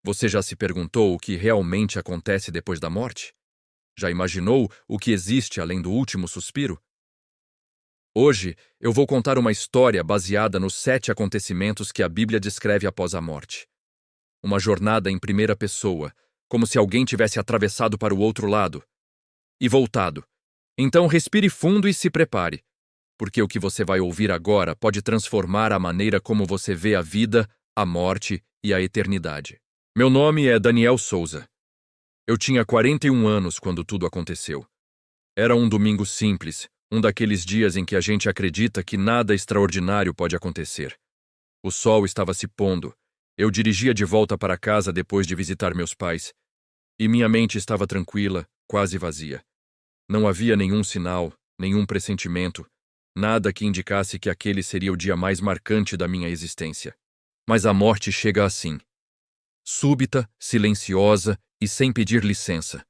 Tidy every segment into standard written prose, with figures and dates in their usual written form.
Você já se perguntou o que realmente acontece depois da morte? Já imaginou o que existe além do último suspiro? Hoje, eu vou contar uma história baseada nos 7 acontecimentos que a Bíblia descreve após a morte. Uma jornada em primeira pessoa, como se alguém tivesse atravessado para o outro lado e voltado. Então respire fundo e se prepare, porque o que você vai ouvir agora pode transformar a maneira como você vê a vida, a morte e a eternidade. Meu nome é Daniel Souza. Eu tinha 41 anos quando tudo aconteceu. Era um domingo simples, um daqueles dias em que a gente acredita que nada extraordinário pode acontecer. O sol estava se pondo. Eu dirigia de volta para casa depois de visitar meus pais, e minha mente estava tranquila, quase vazia. Não havia nenhum sinal, nenhum pressentimento, nada que indicasse que aquele seria o dia mais marcante da minha existência. Mas a morte chega assim, súbita, silenciosa e sem pedir licença.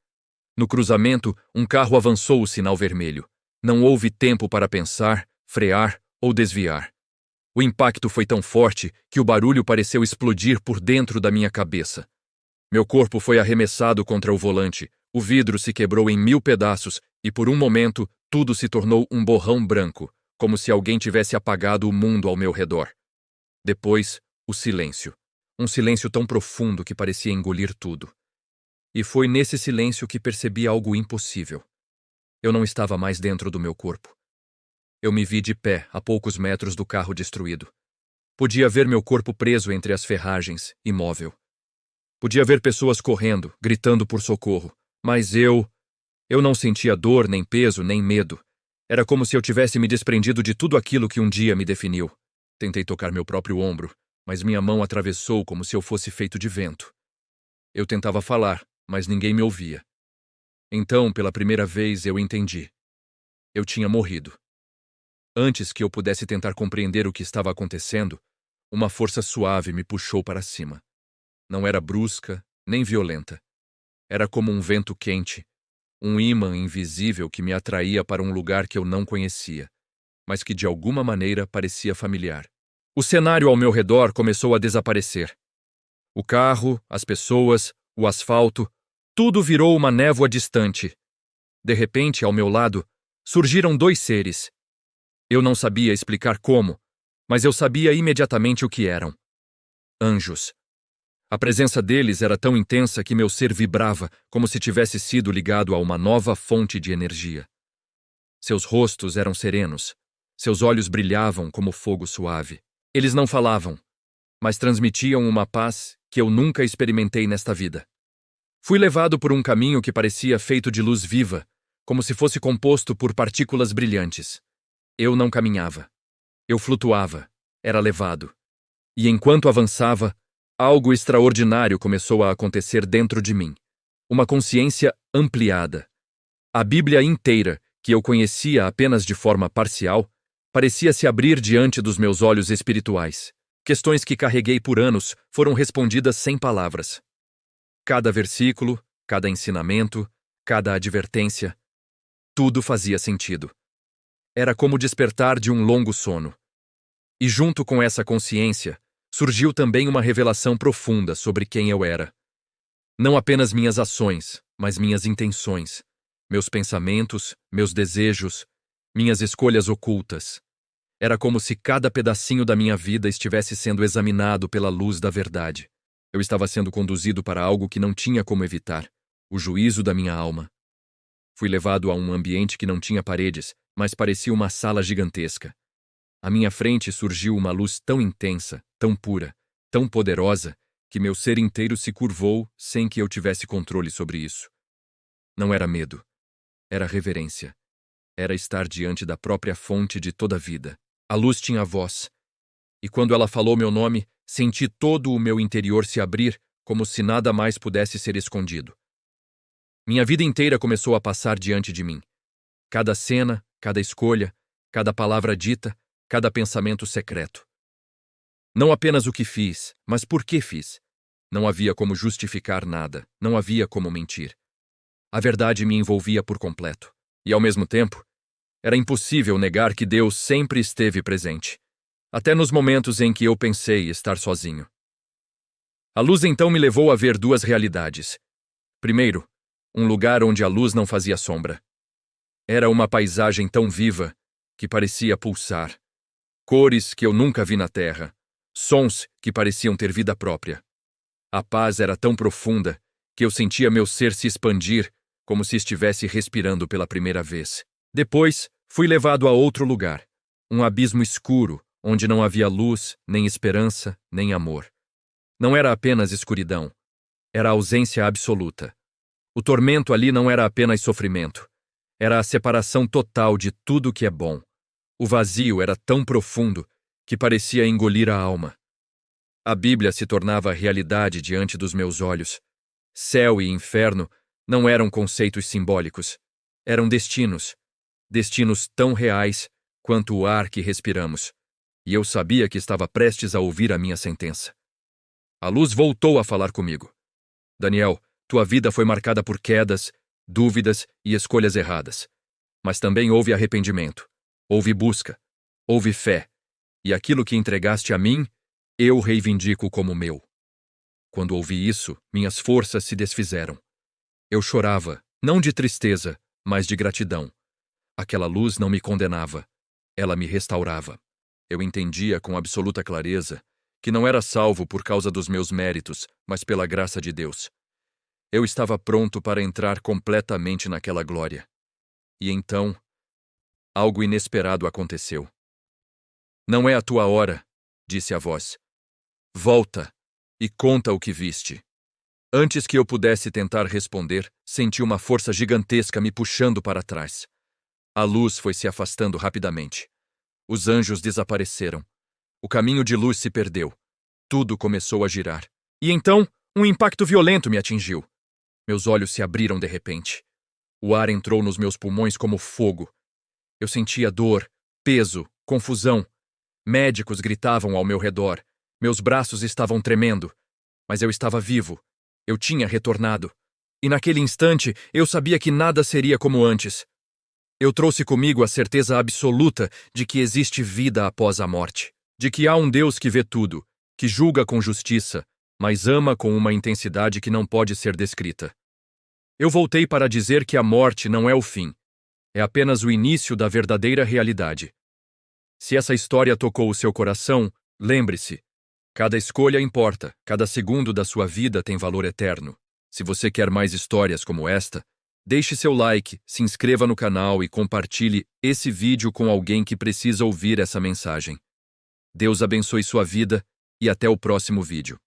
No cruzamento, um carro avançou o sinal vermelho. Não houve tempo para pensar, frear ou desviar. O impacto foi tão forte que o barulho pareceu explodir por dentro da minha cabeça. Meu corpo foi arremessado contra o volante, o vidro se quebrou em 1000 pedaços e, por um momento, tudo se tornou um borrão branco, como se alguém tivesse apagado o mundo ao meu redor. Depois, o silêncio. Um silêncio tão profundo que parecia engolir tudo. E foi nesse silêncio que percebi algo impossível. Eu não estava mais dentro do meu corpo. Eu me vi de pé, a poucos metros do carro destruído. Podia ver meu corpo preso entre as ferragens, imóvel. Podia ver pessoas correndo, gritando por socorro. Mas eu não sentia dor, nem peso, nem medo. Era como se eu tivesse me desprendido de tudo aquilo que um dia me definiu. Tentei tocar meu próprio ombro, mas minha mão atravessou como se eu fosse feito de vento. Eu tentava falar, mas ninguém me ouvia. Então, pela primeira vez, eu entendi. Eu tinha morrido. Antes que eu pudesse tentar compreender o que estava acontecendo, uma força suave me puxou para cima. Não era brusca, nem violenta. Era como um vento quente, um ímã invisível que me atraía para um lugar que eu não conhecia, mas que de alguma maneira parecia familiar. O cenário ao meu redor começou a desaparecer. O carro, as pessoas, o asfalto, tudo virou uma névoa distante. De repente, ao meu lado, surgiram 2 seres. Eu não sabia explicar como, mas eu sabia imediatamente o que eram. Anjos. A presença deles era tão intensa que meu ser vibrava, como se tivesse sido ligado a uma nova fonte de energia. Seus rostos eram serenos. Seus olhos brilhavam como fogo suave. Eles não falavam, mas transmitiam uma paz que eu nunca experimentei nesta vida. Fui levado por um caminho que parecia feito de luz viva, como se fosse composto por partículas brilhantes. Eu não caminhava. Eu flutuava. Era levado. E enquanto avançava, algo extraordinário começou a acontecer dentro de mim. Uma consciência ampliada. A Bíblia inteira, que eu conhecia apenas de forma parcial, parecia se abrir diante dos meus olhos espirituais. Questões que carreguei por anos foram respondidas sem palavras. Cada versículo, cada ensinamento, cada advertência, tudo fazia sentido. Era como despertar de um longo sono. E junto com essa consciência, surgiu também uma revelação profunda sobre quem eu era. Não apenas minhas ações, mas minhas intenções, meus pensamentos, meus desejos, minhas escolhas ocultas. Era como se cada pedacinho da minha vida estivesse sendo examinado pela luz da verdade. Eu estava sendo conduzido para algo que não tinha como evitar, o juízo da minha alma. Fui levado a um ambiente que não tinha paredes, mas parecia uma sala gigantesca. À minha frente surgiu uma luz tão intensa, tão pura, tão poderosa, que meu ser inteiro se curvou sem que eu tivesse controle sobre isso. Não era medo. Era reverência. Era estar diante da própria fonte de toda a vida. A luz tinha voz. E quando ela falou meu nome, senti todo o meu interior se abrir, como se nada mais pudesse ser escondido. Minha vida inteira começou a passar diante de mim. Cada cena, cada escolha, cada palavra dita, cada pensamento secreto. Não apenas o que fiz, mas por que fiz. Não havia como justificar nada, não havia como mentir. A verdade me envolvia por completo. E, ao mesmo tempo, era impossível negar que Deus sempre esteve presente, até nos momentos em que eu pensei estar sozinho. A luz então me levou a ver duas realidades. Primeiro, um lugar onde a luz não fazia sombra. Era uma paisagem tão viva que parecia pulsar. Cores que eu nunca vi na terra. Sons que pareciam ter vida própria. A paz era tão profunda que eu sentia meu ser se expandir como se estivesse respirando pela primeira vez. Depois, fui levado a outro lugar. Um abismo escuro, onde não havia luz, nem esperança, nem amor. Não era apenas escuridão. Era ausência absoluta. O tormento ali não era apenas sofrimento. Era a separação total de tudo que é bom. O vazio era tão profundo que parecia engolir a alma. A Bíblia se tornava realidade diante dos meus olhos. Céu e inferno não eram conceitos simbólicos. Eram destinos. Destinos tão reais quanto o ar que respiramos. E eu sabia que estava prestes a ouvir a minha sentença. A luz voltou a falar comigo. Daniel, tua vida foi marcada por quedas, dúvidas e escolhas erradas. Mas também houve arrependimento, houve busca, houve fé. E aquilo que entregaste a mim, eu reivindico como meu. Quando ouvi isso, minhas forças se desfizeram. Eu chorava, não de tristeza, mas de gratidão. Aquela luz não me condenava, ela me restaurava. Eu entendia com absoluta clareza que não era salvo por causa dos meus méritos, mas pela graça de Deus. Eu estava pronto para entrar completamente naquela glória. E então, algo inesperado aconteceu. Não é a tua hora, disse a voz. Volta e conta o que viste. Antes que eu pudesse tentar responder, senti uma força gigantesca me puxando para trás. A luz foi se afastando rapidamente. Os anjos desapareceram. O caminho de luz se perdeu. Tudo começou a girar. E então, um impacto violento me atingiu. Meus olhos se abriram de repente. O ar entrou nos meus pulmões como fogo. Eu sentia dor, peso, confusão. Médicos gritavam ao meu redor. Meus braços estavam tremendo. Mas eu estava vivo. Eu tinha retornado. E naquele instante, eu sabia que nada seria como antes. Eu trouxe comigo a certeza absoluta de que existe vida após a morte. De que há um Deus que vê tudo, que julga com justiça, mas ama com uma intensidade que não pode ser descrita. Eu voltei para dizer que a morte não é o fim. É apenas o início da verdadeira realidade. Se essa história tocou o seu coração, lembre-se. Cada escolha importa, cada segundo da sua vida tem valor eterno. Se você quer mais histórias como esta, deixe seu like, se inscreva no canal e compartilhe esse vídeo com alguém que precisa ouvir essa mensagem. Deus abençoe sua vida e até o próximo vídeo.